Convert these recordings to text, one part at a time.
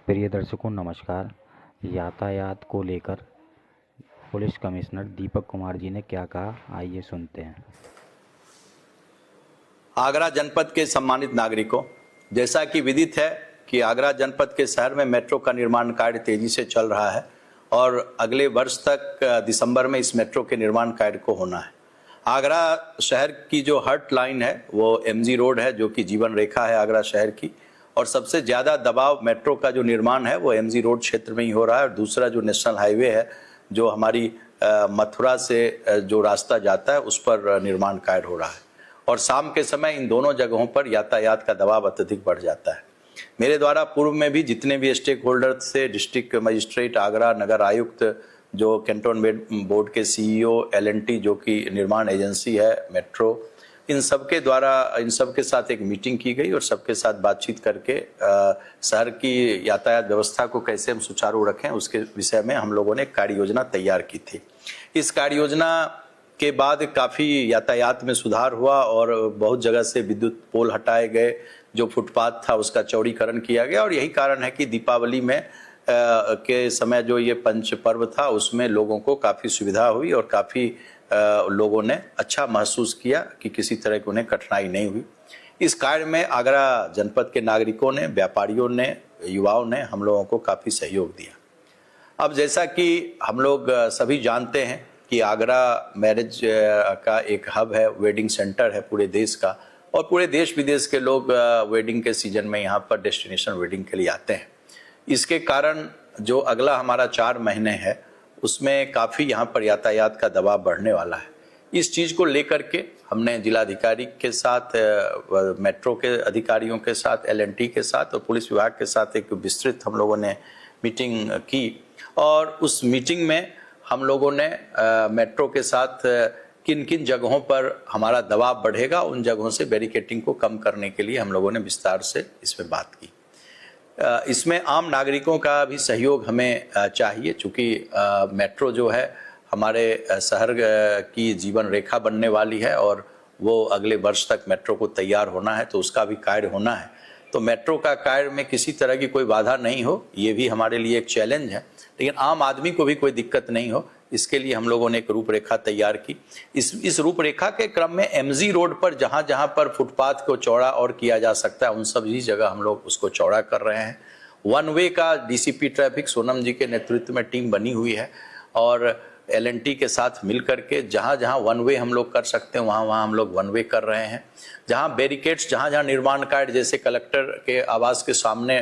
प्रिय दर्शकों नमस्कार। यातायात को लेकर पुलिस कमिश्नर दीपक कुमार जी ने क्या कहा, आइए सुनते हैं। आगरा जनपद के सम्मानित नागरिकों, जैसा कि विदित है कि आगरा जनपद के शहर में मेट्रो का निर्माण कार्य तेजी से चल रहा है और अगले वर्ष तक दिसंबर में इस मेट्रो के निर्माण कार्य को होना है। आगरा शहर की जो हर्ट लाइन है वो एमजी रोड है, जो कि जीवन रेखा है आगरा शहर की, और सबसे ज़्यादा दबाव मेट्रो का जो निर्माण है वो एमजी रोड क्षेत्र में ही हो रहा है। और दूसरा जो नेशनल हाईवे है जो हमारी मथुरा से जो रास्ता जाता है उस पर निर्माण कार्य हो रहा है और शाम के समय इन दोनों जगहों पर यातायात का दबाव अत्यधिक बढ़ जाता है। मेरे द्वारा पूर्व में भी जितने भी स्टेक होल्डर से डिस्ट्रिक्ट मजिस्ट्रेट, आगरा नगर आयुक्त, जो कैंटोनमेंट बोर्ड के सीईओ, एलएनटी जो कि निर्माण एजेंसी है मेट्रो, इन सब के द्वारा इन सब के साथ एक मीटिंग की गई और सबके साथ बातचीत करके शहर की यातायात व्यवस्था को कैसे हम सुचारू रखें उसके विषय में हम लोगों ने कार्य योजना तैयार की थी। इस कार्य योजना के बाद काफ़ी यातायात में सुधार हुआ और बहुत जगह से विद्युत पोल हटाए गए, जो फुटपाथ था उसका चौड़ीकरण किया गया और यही कारण है कि दीपावली में के समय जो ये पंच पर्व था उसमें लोगों को काफ़ी सुविधा हुई और काफ़ी लोगों ने अच्छा महसूस किया कि किसी तरह की उन्हें कठिनाई नहीं हुई। इस कार्य में आगरा जनपद के नागरिकों ने, व्यापारियों ने, युवाओं ने हम लोगों को काफ़ी सहयोग दिया। अब जैसा कि हम लोग सभी जानते हैं कि आगरा मैरिज का एक हब है, वेडिंग सेंटर है पूरे देश का, और पूरे देश विदेश के लोग वेडिंग के सीजन में यहाँ पर डेस्टिनेशन वेडिंग के लिए आते हैं। इसके कारण जो अगला हमारा 4 महीने है उसमें काफ़ी यहाँ पर यातायात का दबाव बढ़ने वाला है। इस चीज़ को लेकर के हमने जिलाधिकारी के साथ, मेट्रो के अधिकारियों के साथ, एलएनटी के साथ और पुलिस विभाग के साथ एक विस्तृत हम लोगों ने मीटिंग की और उस मीटिंग में हम लोगों ने मेट्रो के साथ किन किन जगहों पर हमारा दबाव बढ़ेगा उन जगहों से बैरिकेटिंग को कम करने के लिए हम लोगों ने विस्तार से इस पर बात की। इसमें आम नागरिकों का भी सहयोग हमें चाहिए, चूँकि मेट्रो जो है हमारे शहर की जीवन रेखा बनने वाली है और वो अगले वर्ष तक मेट्रो को तैयार होना है, तो उसका भी कार्य होना है। तो मेट्रो का कार्य में किसी तरह की कोई बाधा नहीं हो, ये भी हमारे लिए एक चैलेंज है, लेकिन आम आदमी को भी कोई दिक्कत नहीं हो, इसके लिए हम लोगों ने एक रूपरेखा तैयार की। इस रूपरेखा के क्रम में एमजी रोड पर जहाँ जहाँ पर फुटपाथ को चौड़ा और किया जा सकता है उन सभी जगह हम लोग उसको चौड़ा कर रहे हैं। वन वे का डीसीपी ट्रैफिक सोनम जी के नेतृत्व में टीम बनी हुई है और एलएनटी के साथ मिल करके जहाँ जहाँ वन वे हम लोग कर सकते हैं वहाँ वहाँ हम लोग वन वे कर रहे हैं। जहाँ बैरिकेड्स, जहाँ जहाँ निर्माण कार्य, जैसे कलेक्टर के आवास के सामने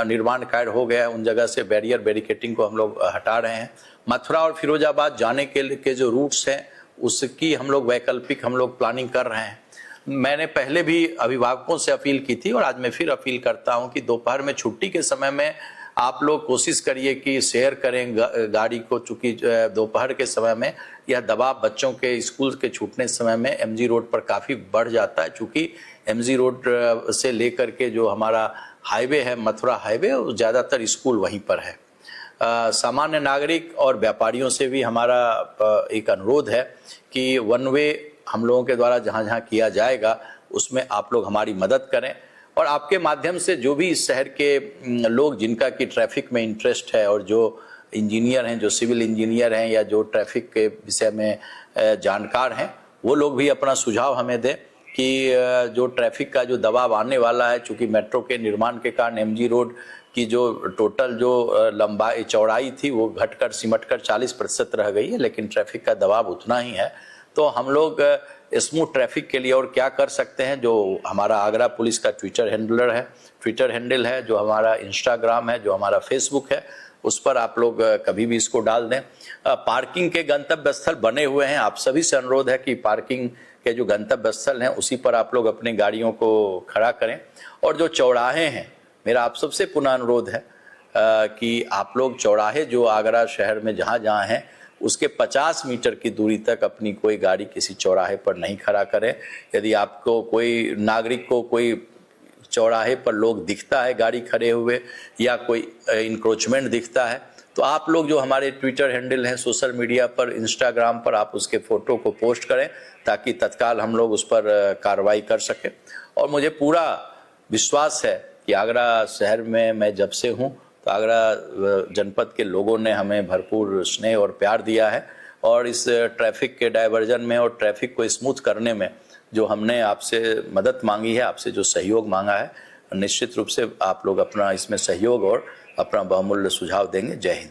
निर्माण कार्य हो गया है उन जगह से बैरिकेटिंग को हम लोग हटा रहे हैं। मथुरा और फिरोजाबाद जाने के जो रूट्स हैं उसकी हम लोग वैकल्पिक हम लोग प्लानिंग कर रहे हैं। मैंने पहले भी अभिभावकों से अपील की थी और आज मैं फिर अपील करता हूं कि दोपहर में छुट्टी के समय में आप लोग कोशिश करिए कि शेयर करें गाड़ी को, चूँकि दोपहर के समय में यह दबाव बच्चों के स्कूल के छूटने समय में एमजी रोड पर काफ़ी बढ़ जाता है, चूँकि एमजी रोड से लेकर के जो हमारा हाईवे है, मथुरा हाईवे, ज़्यादातर स्कूल वहीं पर है। सामान्य नागरिक और व्यापारियों से भी हमारा एक अनुरोध है कि वन वे हम लोगों के द्वारा जहाँ जहाँ किया जाएगा उसमें आप लोग हमारी मदद करें और आपके माध्यम से जो भी इस शहर के लोग जिनका कि ट्रैफिक में इंटरेस्ट है और जो इंजीनियर हैं, जो सिविल इंजीनियर हैं या जो ट्रैफिक के विषय में जानकार हैं, वो लोग भी अपना सुझाव हमें दें कि जो ट्रैफिक का जो दबाव आने वाला है, चूँकि मेट्रो के निर्माण के कारण एमजी रोड की जो टोटल जो लंबाई चौड़ाई थी वो घटकर सिमटकर 40% रह गई है, लेकिन ट्रैफिक का दबाव उतना ही है। तो हम लोग स्मूथ ट्रैफिक के लिए और क्या कर सकते हैं, जो हमारा आगरा पुलिस का ट्विटर हैंडल है, जो हमारा इंस्टाग्राम है, जो हमारा फेसबुक है, उस पर आप लोग कभी भी इसको डाल दें। पार्किंग के गंतव्य स्थल बने हुए हैं, आप सभी से अनुरोध है कि पार्किंग के जो गंतव्य स्थल हैं उसी पर आप लोग अपनी गाड़ियों को खड़ा करें। और जो चौराहे हैं, मेरा आप सबसे पुनः अनुरोध है कि आप लोग चौराहे जो आगरा शहर में जहाँ जहाँ हैं उसके 50 मीटर की दूरी तक अपनी कोई गाड़ी किसी चौराहे पर नहीं खड़ा करें। यदि आपको कोई नागरिक को कोई चौराहे पर लोग दिखता है गाड़ी खड़े हुए या कोई इंक्रोचमेंट दिखता है तो आप लोग जो हमारे ट्विटर हैंडल हैं सोशल मीडिया पर, इंस्टाग्राम पर, आप उसके फ़ोटो को पोस्ट करें ताकि तत्काल हम लोग उस पर कार्रवाई कर सकें। और मुझे पूरा विश्वास है कि आगरा शहर में मैं जब से हूँ तो आगरा जनपद के लोगों ने हमें भरपूर स्नेह और प्यार दिया है और इस ट्रैफिक के डायवर्जन में और ट्रैफिक को स्मूथ करने में जो हमने आपसे मदद मांगी है, आपसे जो सहयोग मांगा है, निश्चित रूप से आप लोग अपना इसमें सहयोग और अपना बहुमूल्य सुझाव देंगे। जय हिंद।